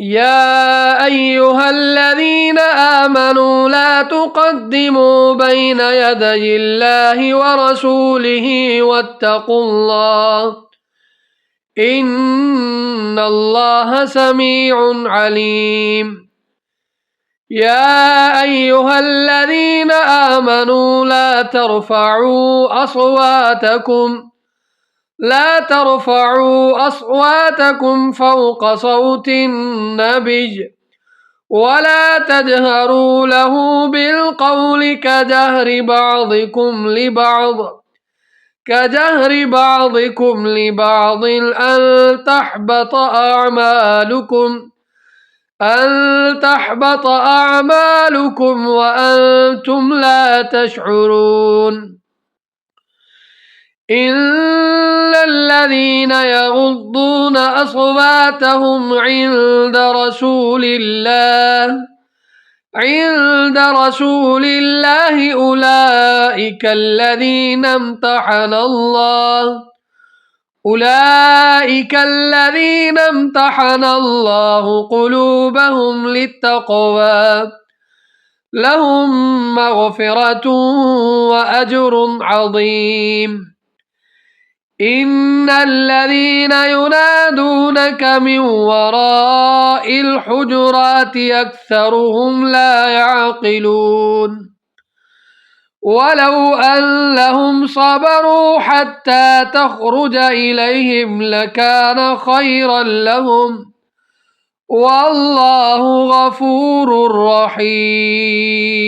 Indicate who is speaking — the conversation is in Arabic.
Speaker 1: يا أيها الذين آمنوا لا تقدموا بين يدي الله ورسوله واتقوا الله إن الله سميع عليم. يا أيها الذين آمنوا لا ترفعوا أصواتكم فوق صوت النبي ولا تجهروا له بالقول كجهر بعضكم لبعض أن تحبط أعمالكم وأنتم لا تشعرون. إن الذين يغضون أصواتهم عند رسول الله أولئك الذين امتحن الله قلوبهم للتقوى لهم مغفرة وأجر عظيم. إن الذين ينادونك من وراء الحجرات أكثرهم لا يعقلون. ولو أنهم صبروا حتى تخرج إليهم لكان خيرا لهم والله غفور رحيم.